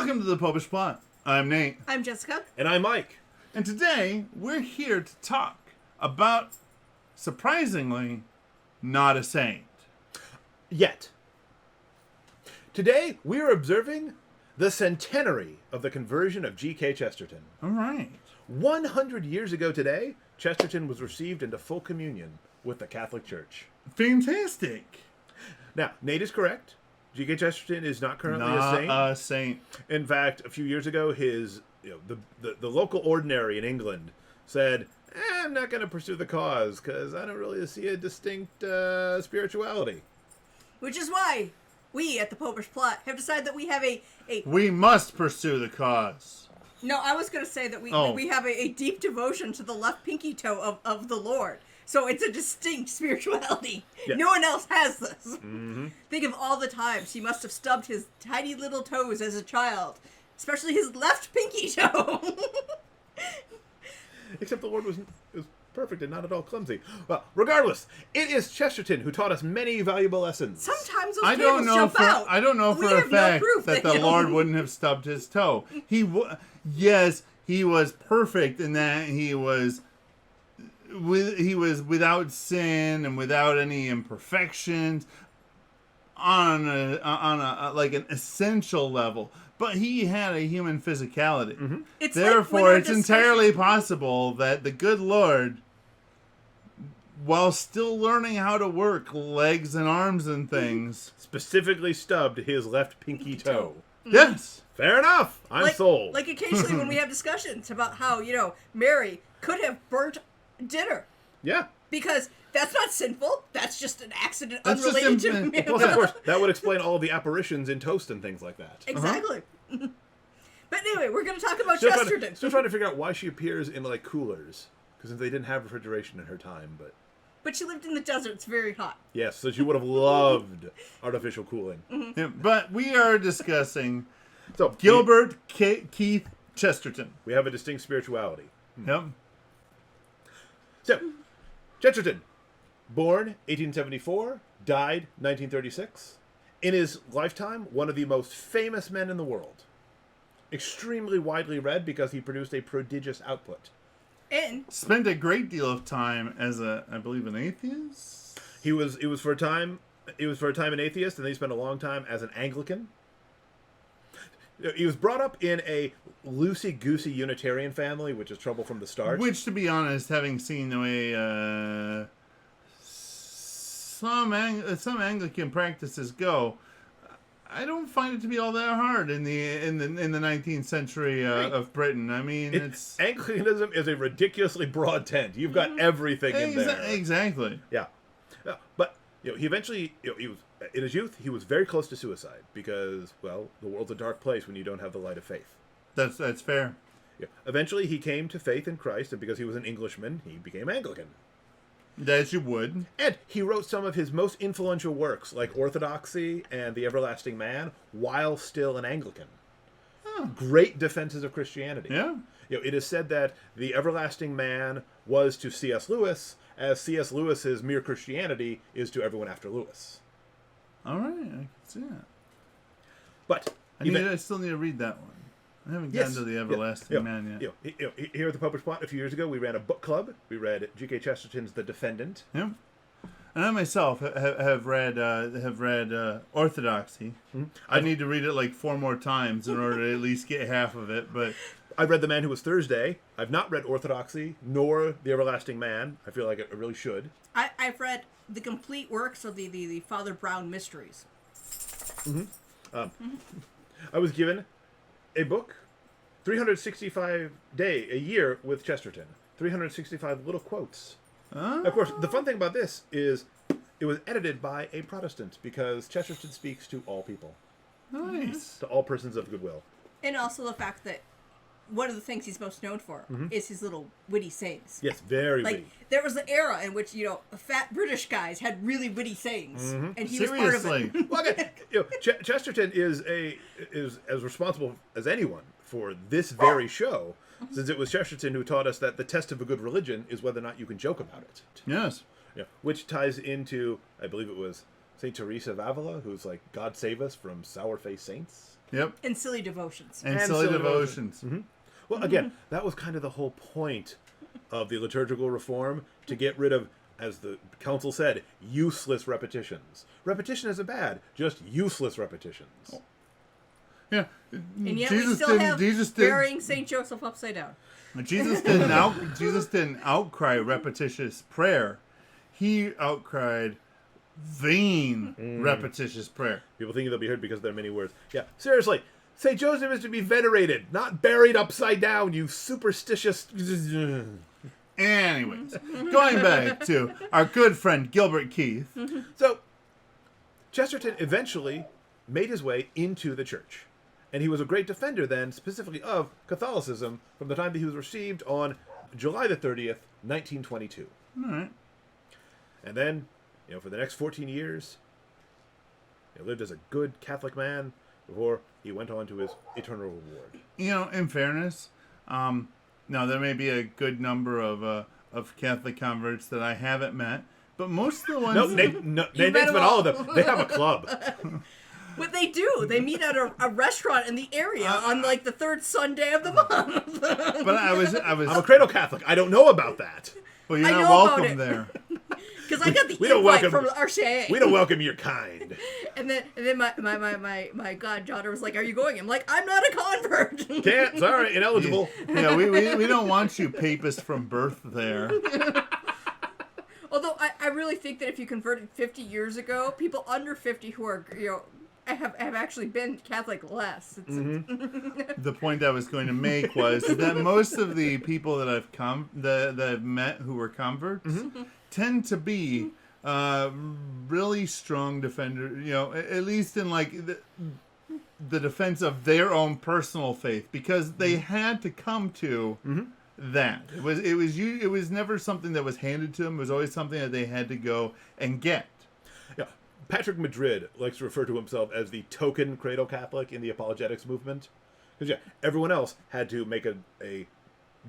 Welcome to the Popish Plot. I'm Nate. I'm Jessica. And I'm Mike. And today, we're here to talk about, surprisingly, not a saint. Yet. Today, we are observing the centenary of the conversion of G.K. Chesterton. All right. 100 years ago today, Chesterton was received into full communion with the Catholic Church. Fantastic. Now, Nate is correct. G.K. Chesterton is not currently Not a saint. In fact, a few years ago, the local ordinary in England said, I'm not going to pursue the cause because I don't really see a distinct spirituality. Which is why we at the Popish Plot have decided that we have a We must pursue the cause. No, I was going to say that we have a deep devotion to the left pinky toe of the Lord. So it's a distinct spirituality. Yeah. No one else has this. Mm-hmm. Think of all the times he must have stubbed his tiny little toes as a child. Especially his left pinky toe. Except the Lord was perfect and not at all clumsy. Well, regardless, it is Chesterton who taught us many valuable lessons. Sometimes those cables jump out. I don't know for a fact that the Lord wouldn't have stubbed his toe. Yes, he was perfect in that he was without sin and without any imperfections on a like an essential level. But he had a human physicality. Mm-hmm. Therefore, it's entirely possible that the good Lord, while still learning how to work legs and arms and things, specifically stubbed his left pinky toe. Yes. Fair enough. I'm sold. Like occasionally when we have discussions about how, Mary could have burnt dinner. Yeah. Because that's not sinful. That's just an accident unrelated to Mary. Well, of course, that would explain all the apparitions in toast and things like that. Exactly. Uh-huh. But anyway, we're going to talk about Chesterton. Still trying to figure out why she appears in, coolers. Because they didn't have refrigeration in her time, But she lived in the desert. It's very hot. Yes, so she would have loved artificial cooling. Mm-hmm. Yeah, but we are discussing Gilbert Keith Chesterton. We have a distinct spirituality. Yep. So, Chesterton, born 1874, died 1936. In his lifetime, one of the most famous men in the world. Extremely widely read because he produced a prodigious output. And spent a great deal of time as I believe, an atheist. He was for a time an atheist, and then he spent a long time as an Anglican. He was brought up in a loosey-goosey Unitarian family, which is trouble from the start. Which, to be honest, having seen the way some Anglican practices go, I don't find it to be all that hard in the 19th century of Britain. I mean, it's Anglicanism is a ridiculously broad tent. You've got everything in there. Exactly. Yeah, but he eventually he was in his youth. He was very close to suicide because, well, the world's a dark place when you don't have the light of faith. That's fair. Yeah. Eventually, he came to faith in Christ, and because he was an Englishman, he became Anglican. As you would. And he wrote some of his most influential works, like Orthodoxy and The Everlasting Man, while still an Anglican. Oh. Great defenses of Christianity. Yeah. It is said that The Everlasting Man was to C.S. Lewis, as C.S. Lewis's Mere Christianity is to everyone after Lewis. All right, I can see that. But I still need to read that one. I haven't gotten to The Everlasting Man yet. Here at the Popish Plot, a few years ago, we ran a book club. We read G.K. Chesterton's The Defendant. Yeah. And I myself have read Orthodoxy. Mm-hmm. I need to read it 4 more times in order to at least get half of it. But I read The Man Who Was Thursday. I've not read Orthodoxy nor The Everlasting Man. I feel like I really should. I've read the complete works of the Father Brown Mysteries. Mm-hmm. I was given a book, 365 a year with Chesterton. 365 little quotes. Of course, the fun thing about this is it was edited by a Protestant because Chesterton speaks to all people. Nice. To all persons of goodwill. And also the fact that one of the things he's most known for is his little witty sayings. Yes, very witty. There was an era in which, fat British guys had really witty sayings. Mm-hmm. And he was part of it. Well, again, Chesterton is as responsible as anyone for this very show, since it was Chesterton who taught us that the test of a good religion is whether or not you can joke about it. Yes. Yeah, which ties into, I believe it was St. Teresa of Avila, who's like, God save us from sour-faced saints. Yep. And silly devotions. And silly devotions. Mm-hmm. Well, again, that was kind of the whole point of the liturgical reform, to get rid of, as the council said, useless repetitions. Repetition isn't bad, just useless repetitions. Yeah. And yet we still have burying St. Joseph upside down. Jesus didn't outcry repetitious prayer. He outcried vain repetitious prayer. People think they'll be heard because there are many words. Yeah, seriously. St. Joseph is to be venerated, not buried upside down, you superstitious... Anyways, going back to our good friend Gilbert Keith. So, Chesterton eventually made his way into the church. And he was a great defender then, specifically of Catholicism, from the time that he was received on July the 30th, 1922. All right. And then, for the next 14 years, he lived as a good Catholic man before he went on to his eternal reward. In fairness, now there may be a good number of Catholic converts that I haven't met, but most of the ones... Name all of them. They have a club. What they do, they meet at a restaurant in the area on like the third Sunday of the month. But I'm a cradle Catholic. I don't know about that. Well, you're not welcome there. Because I got the invite from RCA. We don't welcome your kind. And then my goddaughter was like, "Are you going?" I'm like, "I'm not a convert." Can't. Sorry, ineligible. Yeah, we don't want you papist from birth there. Although I really think that if you converted 50 years ago, people under 50 who are have actually been Catholic less. The point I was going to make was that most of the people that I've met who were converts tend to be really strong defenders. At least in like the defense of their own personal faith, because they had to come to that. It was never something that was handed to them. It was always something that they had to go and get. Patrick Madrid likes to refer to himself as the token cradle Catholic in the apologetics movement. Because, everyone else had to make a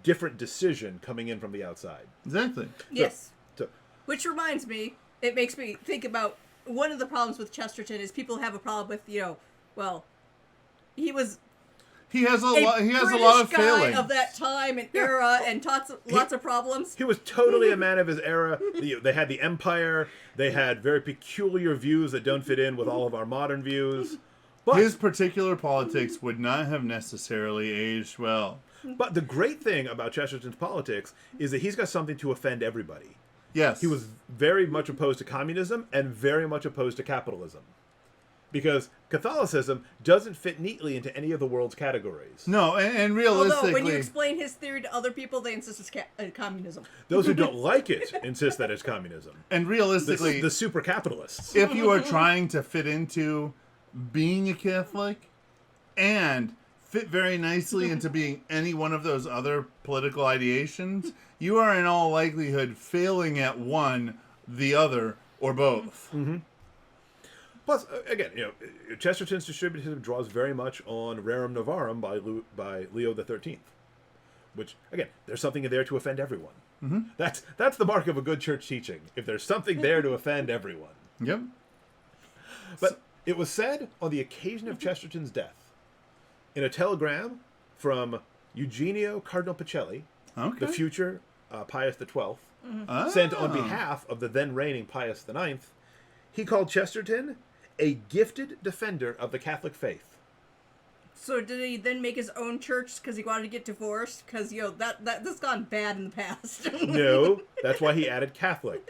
different decision coming in from the outside. Exactly. Yes. Which reminds me, it makes me think about one of the problems with Chesterton is people have a problem with, he has a lot of failing of that time and era and lots of problems. He was totally a man of his era. They had the empire. They had very peculiar views that don't fit in with all of our modern views. But his particular politics would not have necessarily aged well. But the great thing about Chesterton's politics is that he's got something to offend everybody. Yes. He was very much opposed to communism and very much opposed to capitalism. Because Catholicism doesn't fit neatly into any of the world's categories. No, and realistically... Although, when you explain his theory to other people, they insist it's communism. Those who don't like it insist that it's communism. And realistically... The super capitalists. If you are trying to fit into being a Catholic and fit very nicely into being any one of those other political ideations, you are in all likelihood failing at one, the other, or both. Mm-hmm. Plus, again, Chesterton's Distributism draws very much on Rerum Novarum by Leo XIII, which, again, there's something there to offend everyone. Mm-hmm. That's the mark of a good church teaching, if there's something there to offend everyone. Yep. But it was said on the occasion of Chesterton's death, in a telegram from Eugenio Cardinal Pacelli, the future Pius XII, sent on behalf of the then reigning Pius IX, he called Chesterton a gifted defender of the Catholic faith. So did he then make his own church because he wanted to get divorced? Because, that's gone bad in the past. No, that's why he added Catholic.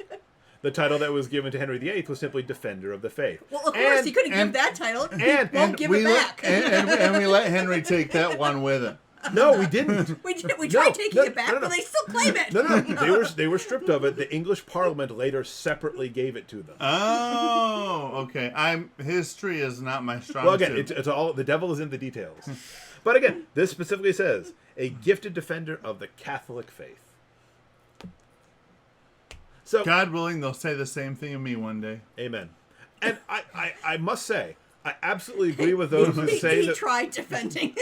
The title that was given to Henry VIII was simply Defender of the Faith. Well, of course, he couldn't give that title. He won't give it back. And we let Henry take that one with him. No, we didn't. We tried taking it back, but they still claim it. No. They were stripped of it. The English Parliament later separately gave it to them. Oh, okay. History is not my strong suit. Well, again, suit. it's all the devil is in the details. But again, this specifically says a gifted defender of the Catholic faith. So, God willing, they'll say the same thing of me one day. Amen. And I must say, I absolutely agree with those who say that... He tried defending.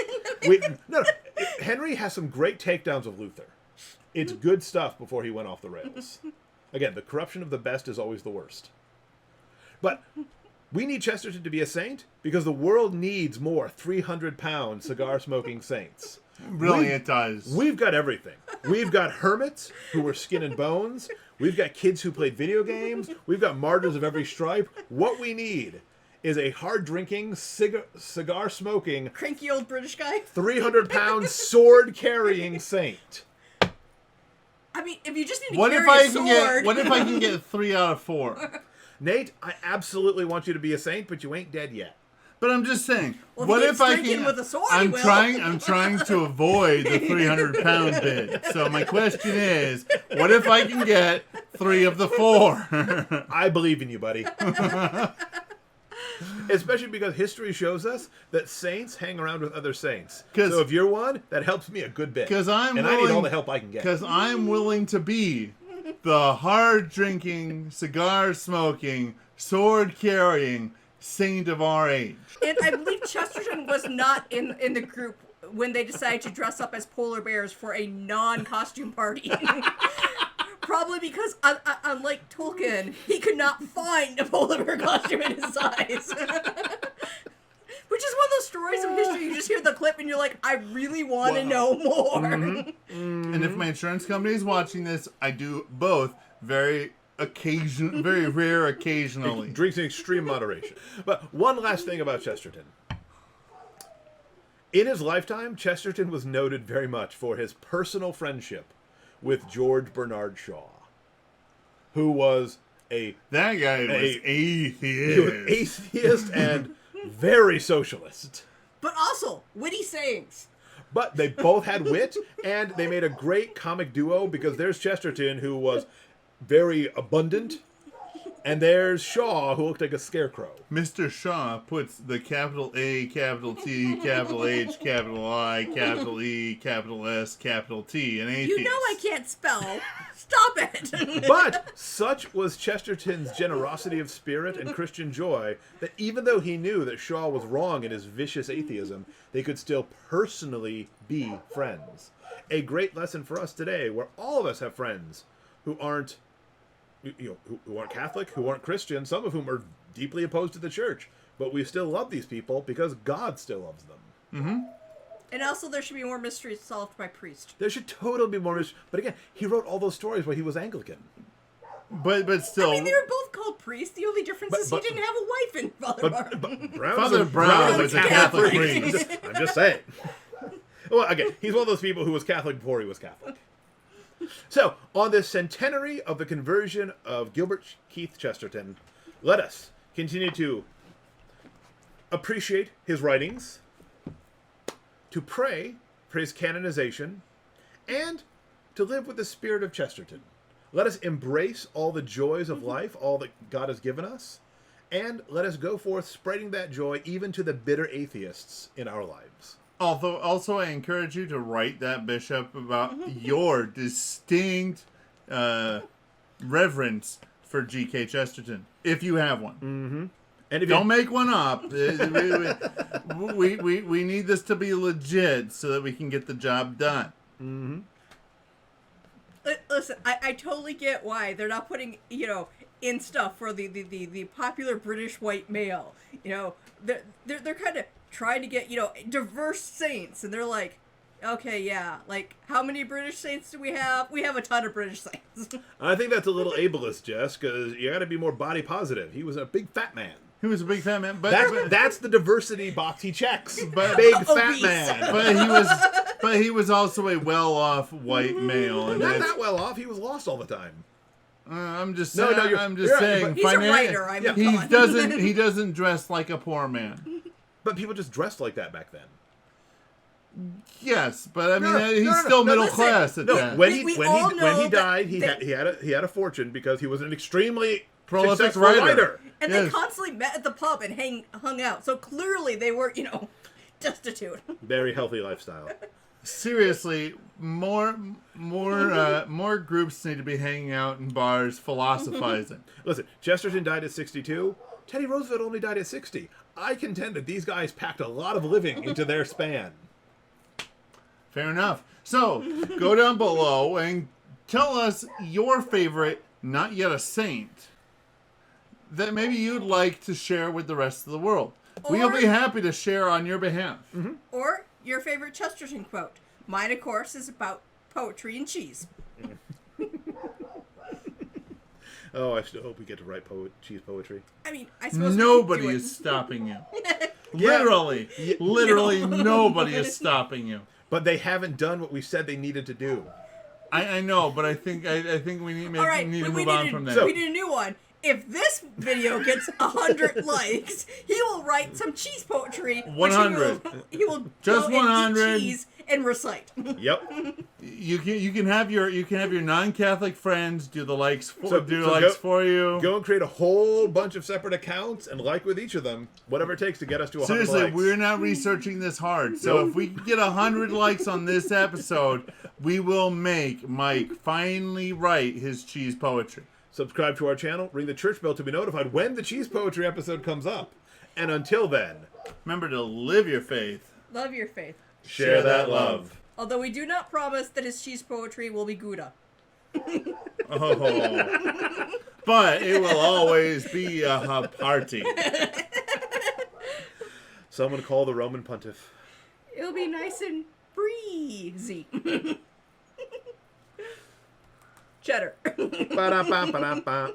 No, Henry has some great takedowns of Luther. It's good stuff before he went off the rails. Again, the corruption of the best is always the worst. But We need Chesterton to be a saint because the world needs more 300-pound cigar-smoking saints. Really, it does. We've got everything. We've got hermits who were skin and bones. We've got kids who played video games. We've got martyrs of every stripe. What we need is a hard-drinking, cigar-smoking, cranky old British guy, 300-pound sword-carrying saint. I mean, if you just need to carry a sword... What if I can get 3 out of 4? Nate, I absolutely want you to be a saint, but you ain't dead yet. But I'm just saying, well, what if I can? With a sword, I'm trying to avoid the 300-pound bid. So my question is, what if I can get 3 of the 4? I believe in you, buddy. Especially because history shows us that saints hang around with other saints. So if you're one, that helps me a good bit. I need all the help I can get. Because I'm willing to be the hard-drinking, cigar-smoking, sword-carrying saint of our age. And I believe Chesterton was not in the group when they decided to dress up as polar bears for a non-costume party. Probably because, unlike Tolkien, he could not find a polar bear costume in his size. Which is one of those stories of history, you just hear the clip and you're like, I really want to know more. And if my insurance company is watching this, I do both very rare occasionally. Drinks in extreme moderation. But one last thing about Chesterton. In his lifetime, Chesterton was noted very much for his personal friendship with George Bernard Shaw, who was that guy was atheist. He was atheist and very socialist. But also, witty sayings. But they both had wit, and they made a great comic duo because there's Chesterton, who was very abundant, and there's Shaw, who looked like a scarecrow. Mr. Shaw puts the capital A, capital T, capital H, capital I, capital E, capital S, capital T in atheist. You know I can't spell. Stop it. But such was Chesterton's generosity of spirit and Christian joy that even though he knew that Shaw was wrong in his vicious atheism, they could still personally be friends. A great lesson for us today, where all of us have friends who aren't who aren't Catholic, who aren't Christian, some of whom are deeply opposed to the church. But we still love these people because God still loves them. Mm-hmm. And also there should be more mysteries solved by priests. There should totally be more mysteries. But again, he wrote all those stories while he was Anglican. But still... I mean, they were both called priests. The only difference is he didn't have a wife in Father Brown. Father Brown was a Catholic priest. I'm just saying. Well, again, he's one of those people who was Catholic before he was Catholic. So, on this centenary of the conversion of Gilbert Keith Chesterton, let us continue to appreciate his writings, to pray for his canonization, and to live with the spirit of Chesterton. Let us embrace all the joys of life, all that God has given us, and let us go forth spreading that joy even to the bitter atheists in our lives. Also, I encourage you to write that bishop about your distinct reverence for G.K. Chesterton, if you have one. Mm-hmm. And if don't make one up. we need this to be legit so that we can get the job done. Mm-hmm. Listen, I totally get why they're not putting, in stuff for the popular British white male. They're kind of trying to get, diverse saints, and they're like, okay, yeah, like, how many British saints do we have? We have a ton of British saints. I think that's a little ableist, Jess, because you got to be more body positive. He was a big fat man. He was a big fat man, but that's the diversity box he checks. But big fat man. But he was also a well-off white male, and not that well off. He was lost all the time. I'm just saying. I'm just saying. He's a writer. He doesn't dress like a poor man. But people just dressed like that back then. Yes, but I mean, he's still middle class at that. When he died, he had a fortune because he was an extremely prolific writer. And they constantly met at the pub and hung out. So clearly they were, destitute. Very healthy lifestyle. Seriously, more groups need to be hanging out in bars philosophizing. Listen, Chesterton died at 62. Teddy Roosevelt only died at 60. I contend that these guys packed a lot of living into their span. Fair enough. So, go down below and tell us your favorite, not yet a saint, that maybe you'd like to share with the rest of the world. We'll be happy to share on your behalf. Mm-hmm. Or your favorite Chesterton quote. Mine, of course, is about poetry and cheese. Oh, I still hope we get to write cheese poetry. I mean, I suppose Nobody we could do is stopping you. Yeah. Literally nobody is stopping you. But they haven't done what we said they needed to do. I know, but I think we need, All right, need to we move on from we there. need a new one. If this video gets 100 likes, he will write some cheese poetry. 100. He will Just go and eat 100. cheese and recite. Yep. You can have your non-Catholic friends do the likes for go, for you. Go and create a whole bunch of separate accounts and like with each of them, whatever it takes to get us to 100 Seriously, likes. we're not researching this hard. So if we can get 100 likes on this episode, we will make Mike finally write his cheese poetry. Subscribe to our channel, ring the church bell to be notified when the cheese poetry episode comes up. And until then, remember to live your faith. Love your faith. Share that love. Although we do not promise that his cheese poetry will be Gouda. Oh. But it will always be a party. Someone call the Roman pontiff. It'll be nice and breezy. Cheddar. Ba-da-ba-ba-da-ba.